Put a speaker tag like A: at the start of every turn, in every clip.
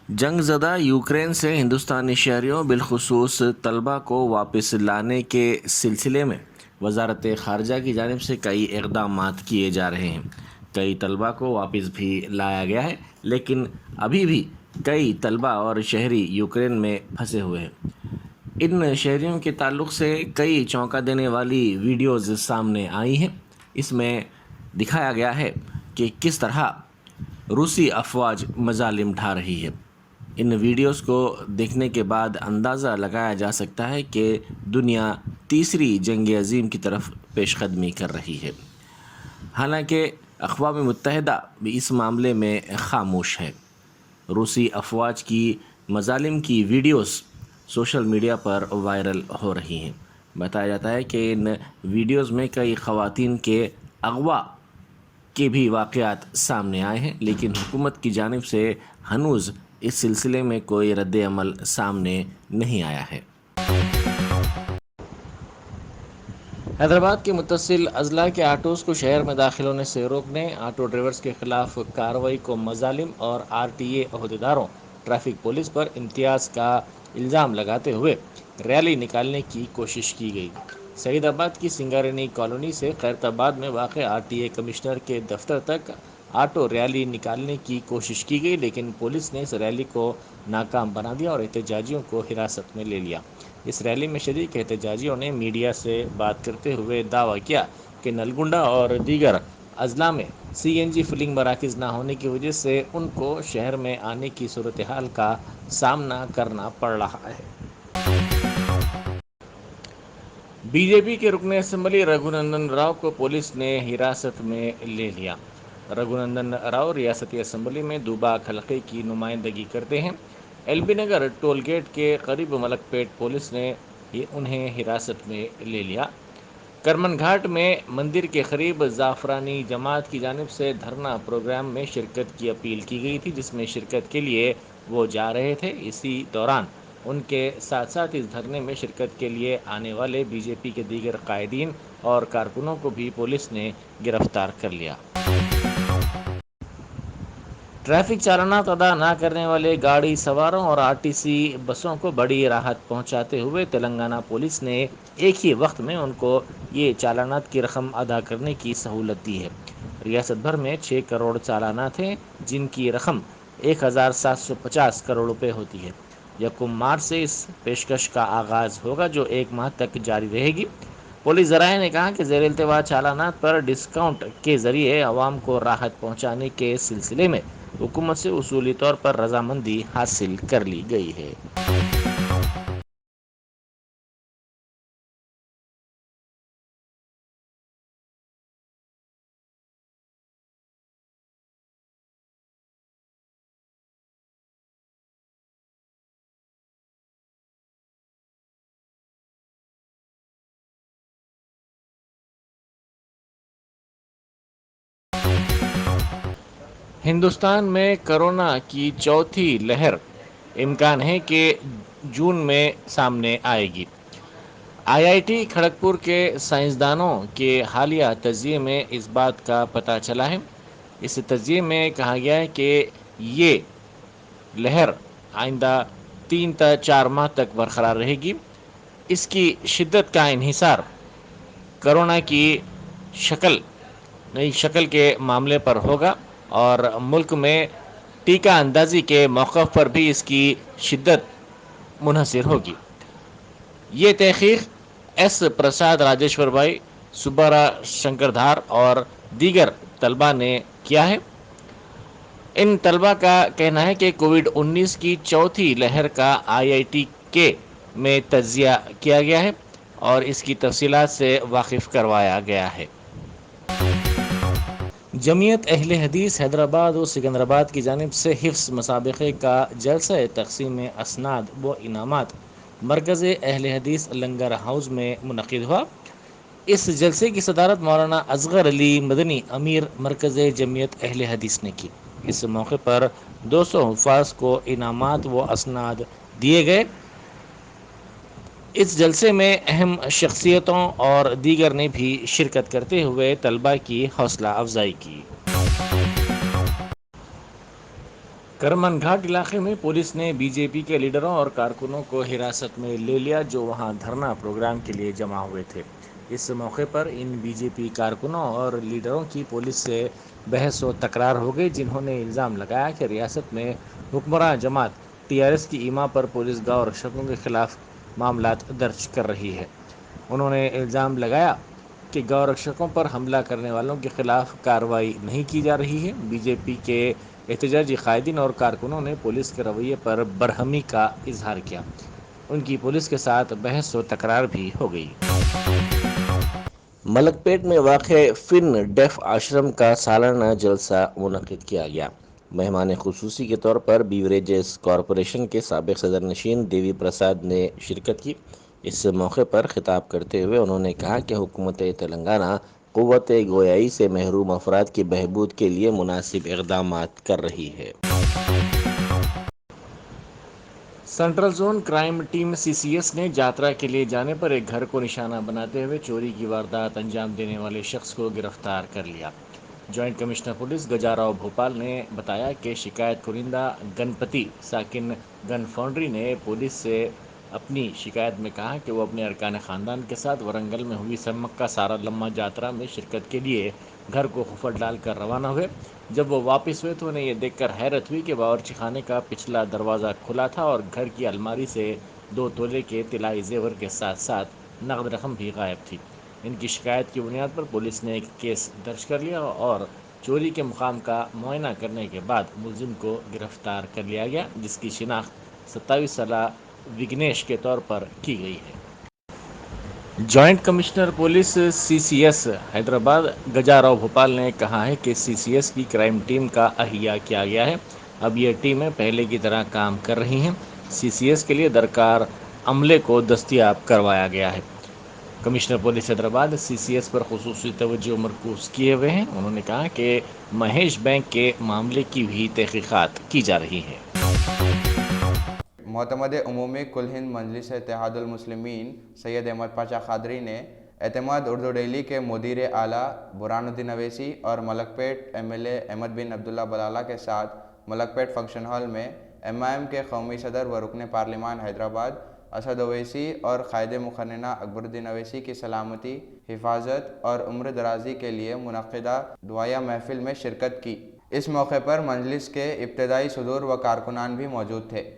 A: جنگ زدہ یوکرین سے ہندوستانی شہریوں بالخصوص طلبہ کو واپس لانے کے سلسلے میں وزارت خارجہ کی جانب سے کئی اقدامات کیے جا رہے ہیں۔ کئی طلبہ کو واپس بھی لایا گیا ہے، لیکن ابھی بھی کئی طلبہ اور شہری یوکرین میں پھنسے ہوئے ہیں۔ ان شہریوں کے تعلق سے کئی چونکا دینے والی ویڈیوز سامنے آئی ہیں۔ اس میں دکھایا گیا ہے کہ کس طرح روسی افواج مظالم ڈھا رہی ہے۔ ان ویڈیوز کو دیکھنے کے بعد اندازہ لگایا جا سکتا ہے کہ دنیا تیسری جنگ عظیم کی طرف پیش قدمی کر رہی ہے۔ حالانکہ اقوام متحدہ بھی اس معاملے میں خاموش ہے۔ روسی افواج کی مظالم کی ویڈیوز سوشل میڈیا پر وائرل ہو رہی ہیں۔ بتایا جاتا ہے کہ ان ویڈیوز میں کئی خواتین کے اغوا کے بھی واقعات سامنے آئے ہیں، لیکن حکومت کی جانب سے ہنوز اس سلسلے میں کوئی رد عمل سامنے نہیں آیا ہے۔ حیدرآباد کے متصل اضلاع کے آٹوز کو شہر میں داخل ہونے سے روکنے، آٹو ڈرائیورز کے خلاف کارروائی کو مظالم اور RTA عہدیداروں ٹریفک پولیس پر امتیاز کا الزام لگاتے ہوئے ریلی نکالنے کی کوشش کی گئی۔ سعید آباد کی سنگارینی کالونی سے خیرتآباد میں واقع RTA کمشنر کے دفتر تک آٹو ریلی نکالنے کی کوشش کی گئی، لیکن پولیس نے اس ریلی کو ناکام بنا دیا اور احتجاجیوں کو حراست میں لے لیا۔ اس ریلی میں شریک احتجاجیوں نے میڈیا سے بات کرتے ہوئے دعویٰ کیا کہ نلگنڈا اور دیگر اضلاع میں CNG فلنگ مراکز نہ ہونے کی وجہ سے ان کو شہر میں آنے کی صورتحال کا سامنا کرنا پڑ رہا ہے۔ BJP کے رکن اسمبلی رگھونندن راؤ کو پولیس نے حراست میں لے لیا۔ رگھونندن راؤ ریاستی اسمبلی میں دوباک حلقے کی نمائندگی کرتے ہیں۔ LB نگر ٹول گیٹ کے قریب ملک پیٹ پولیس نے انہیں حراست میں لے لیا۔ کرمن گھاٹ میں مندر کے قریب زعفرانی جماعت کی جانب سے دھرنا پروگرام میں شرکت کی اپیل کی گئی تھی، جس میں شرکت کے لیے وہ جا رہے تھے۔ اسی دوران ان کے ساتھ ساتھ اس دھرنے میں شرکت کے لیے آنے والے BJP کے دیگر قائدین اور کارکنوں کو بھی پولیس نے گرفتار کر لیا۔ ٹریفک چالانات ادا نہ کرنے والے گاڑی سواروں اور RTC بسوں کو بڑی راحت پہنچاتے ہوئے تلنگانہ پولیس نے ایک ہی وقت میں ان کو یہ چالانات کی رقم ادا کرنے کی سہولت دی ہے۔ ریاست بھر میں 6 کروڑ چالانات ہیں، جن کی رقم 1750 کروڑ روپے ہوتی ہے۔ یکم مارچ سے اس پیشکش کا آغاز ہوگا، جو 1 ماہ تک جاری رہے گی۔ پولیس ذرائع نے کہا کہ زیر التوا چالانات پر ڈسکاؤنٹ کے ذریعے عوام کو راحت پہنچانے کے سلسلے میں حکومت سے اصولی طور پر رضامندی حاصل کر لی گئی ہے۔ ہندوستان میں کورونا کی چوتھی لہر امکان ہے کہ جون میں سامنے آئے گی۔ IIT کھڑگپور کے سائنسدانوں کے حالیہ تجزیے میں اس بات کا پتہ چلا ہے۔ اس تجزیے میں کہا گیا ہے کہ یہ لہر آئندہ 3 تا 4 ماہ تک برقرار رہے گی۔ اس کی شدت کا انحصار کورونا کی نئی شکل کے معاملے پر ہوگا اور ملک میں ٹیکہ اندازی کے موقف پر بھی اس کی شدت منحصر ہوگی۔ یہ تحقیق پرساد راجیشور بھائی، سبارا شنکردھار اور دیگر طلباء نے کیا ہے۔ ان طلباء کا کہنا ہے کہ کووڈ-19 کی چوتھی لہر کا IIT کے میں تجزیہ کیا گیا ہے اور اس کی تفصیلات سے واقف کروایا گیا ہے۔ جمعیت اہل حدیث حیدرآباد و سکندرآباد کی جانب سے حفظ مسابقے کا جلسہ تقسیم اسناد و انعامات مرکز اہل حدیث لنگر ہاؤس میں منعقد ہوا۔ اس جلسے کی صدارت مولانا اصغر علی مدنی امیر مرکز جمعیت اہل حدیث نے کی۔ اس موقع پر 200 حفاظ کو انعامات و اسناد دیے گئے۔ اس جلسے میں اہم شخصیتوں اور دیگر نے بھی شرکت کرتے ہوئے طلباء کی حوصلہ افزائی کی۔ کرمن گھاٹ علاقے میں پولیس نے بی جے پی کے لیڈروں اور کارکنوں کو حراست میں لے لیا جو وہاں دھرنا پروگرام کے لیے جمع ہوئے تھے۔ اس موقع پر ان بی جے پی کارکنوں اور لیڈروں کی پولیس سے بحث و تکرار ہو گئی، جنہوں نے الزام لگایا کہ ریاست میں حکمراں جماعت ٹی آر ایس کی ایما پر پولیس گاؤں رکشکوں کے خلاف معاملات درج کر رہی ہے۔ انہوں نے الزام لگایا کہ گاؤں رکشکوں پر حملہ کرنے والوں کے خلاف کارروائی نہیں کی جا رہی ہے۔ بی جے پی کے احتجاجی قائدین اور کارکنوں نے پولیس کے رویے پر برہمی کا اظہار کیا۔ ان کی پولیس کے ساتھ بحث و تکرار بھی ہو گئی۔ ملک پیٹ میں واقع فن ڈیف آشرم کا سالانہ جلسہ منعقد کیا گیا۔ مہمان خصوصی کے طور پر بیوریجز کارپوریشن کے سابق صدر نشین دیوی پرساد نے شرکت کی۔ اس موقع پر خطاب کرتے ہوئے انہوں نے کہا کہ حکومت تلنگانہ قوت گویائی سے محروم افراد کی بہبود کے لیے مناسب اقدامات کر رہی ہے۔ Central zone crime team C C S نے جاترا کے لیے جانے پر ایک گھر کو نشانہ بناتے ہوئے چوری کی واردات انجام دینے والے شخص کو گرفتار کر لیا۔ جوائنٹ کمشنر پولیس گجاراؤ بھوپال نے بتایا کہ شکایت کنندہ گنپتی ساکن گن فاؤنڈری نے پولیس سے اپنی شکایت میں کہا کہ وہ اپنے ارکان خاندان کے ساتھ ورنگل میں ہوئی سمکا سارا لمہ جاترا میں شرکت کے لیے گھر کو خفر ڈال کر روانہ ہوئے۔ جب وہ واپس ہوئے تو انہیں یہ دیکھ کر حیرت ہوئی کہ باورچی خانے کا پچھلا دروازہ کھلا تھا اور گھر کی الماری سے 2 تولے کے طلائی زیور کے ساتھ ساتھ نقد رقم بھی غائب تھی۔ ان کی شکایت کی بنیاد پر پولیس نے ایک کیس درج کر لیا اور چوری کے مقام کا معائنہ کرنے کے بعد ملزم کو گرفتار کر لیا گیا، جس کی شناخت 27 سالہ وگنیش کے طور پر کی گئی ہے۔ جوائنٹ کمشنر پولیس سی سی ایس حیدرآباد گجاراؤ بھوپال نے کہا ہے کہ سی سی ایس کی کرائم ٹیم کا احیا کیا گیا ہے۔ اب یہ ٹیمیں پہلے کی طرح کام کر رہی ہیں۔ سی سی ایس کے لیے درکار عملے کو دستیاب کروایا گیا ہے۔ کمشنر پولیس حیدرآباد سی سی ایس پر خصوصی توجہ مرکوز کیے ہوئے ہیں۔ انہوں نے کہا کہ مہیش بینک کے معاملے کی بھی تحقیقات کی جا رہی ہیں۔
B: معتمد عمومی کل ہند مجلس اتحاد المسلمین سید احمد پاشا قادری نے اعتماد اردو ڈیلی کے مدیر اعلیٰ برہان الدین اویسی اور ملک پیٹ ایم ایل اے احمد بن عبداللہ بلالہ کے ساتھ ملک پیٹ فنکشن ہال میں ایم آئی ایم کے قومی صدر و رکن پارلیمان حیدرآباد اسد اویسی اور قائد مقننہ اکبر الدین اویسی کی سلامتی، حفاظت اور عمر درازی کے لیے منعقدہ دعائیہ محفل میں شرکت کی۔ اس موقع پر مجلس کے ابتدائی صدور و کارکنان بھی موجود تھے۔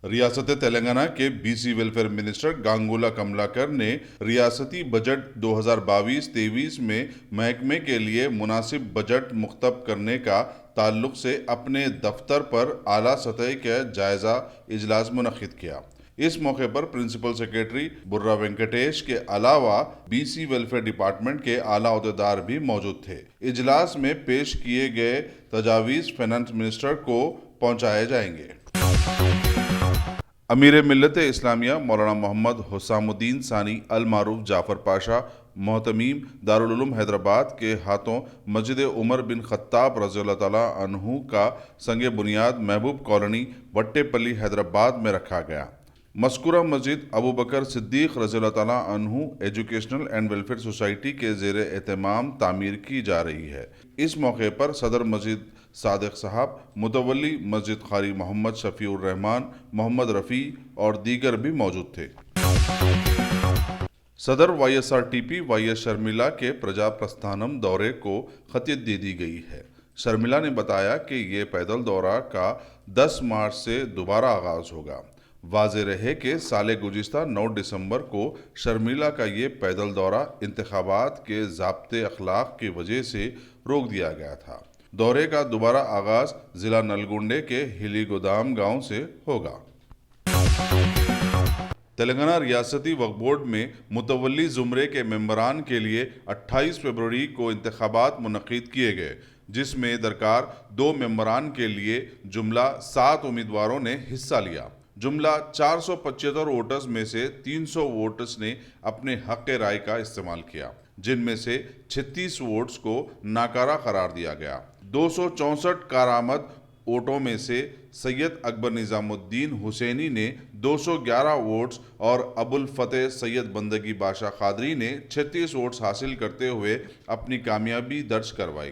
C: ریاست تلنگانہ کے B C welfare minister گانگولا Kamalakar نے ریاستی بجٹ 2022-23 میں محکمے کے لیے مناسب بجٹ مکتب کرنے کا تعلق سے اپنے دفتر پر اعلیٰ سطح کا جائزہ اجلاس منعقد کیا۔ اس موقع پر پرنسپل سیکریٹری برا وینکٹیش کے علاوہ بی سی ویلفیئر ڈپارٹمنٹ کے اعلیٰ عہدیدار بھی موجود تھے۔ اجلاس میں پیش کیے گئے تجاویز فینانس منسٹر کو پہنچائے جائیں گے۔ امیر ملت اسلامیہ مولانا محمد حسام الدین ثانی المعروف جعفر پاشا محتمیم دارالعلوم حیدرآباد کے ہاتھوں مسجد عمر بن خطاب رضی اللہ تعالیٰ عنہ کا سنگ بنیاد محبوب کالونی وٹے پلی حیدرآباد میں رکھا گیا۔ مذکورہ مسجد ابو بکر صدیق رضی اللہ تعالیٰ عنہ ایجوکیشنل اینڈ ویلفیئر سوسائٹی کے زیر اہتمام تعمیر کی جا رہی ہے۔ اس موقع پر صدر مسجد صادق صاحب، متولی مسجد قاری محمد شفیع الرحمان، محمد رفیع اور دیگر بھی موجود تھے۔ صدر Y S R T P Y S Sharmila کے پرجا پرستھانم دورے کو خطیت دے دی گئی ہے۔ شرمیلا نے بتایا کہ یہ پیدل دورہ کا 10 مارچ سے دوبارہ آغاز ہوگا۔ واضح رہے کہ سال گزشتہ 9 دسمبر کو شرمیلا کا یہ پیدل دورہ انتخابات کے ضابطۂ اخلاق کی وجہ سے روک دیا گیا تھا۔ دورے کا دوبارہ آغاز ضلع نلگنڈے کے ہلی گودام گاؤں سے ہوگا۔ تلنگانہ ریاستی وقف بورڈ میں متولی زمرے کے ممبران کے لیے 28 فروری کو انتخابات منعقد کیے گئے، جس میں درکار 2 ممبران کے لیے جملہ 7 امیدواروں نے حصہ لیا۔ جملہ 475 ووٹرز میں سے 300 ووٹرز نے اپنے حق رائے کا استعمال کیا، جن میں سے 36 ووٹس کو ناکارہ قرار دیا گیا۔ 264 کارآمد ووٹوں میں سے سید اکبر نظام الدین حسینی نے 211 ووٹس اور ابو الفتح سید بندگی باشا قادری نے 36 ووٹس حاصل کرتے ہوئے اپنی کامیابی درج کروائی۔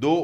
C: 2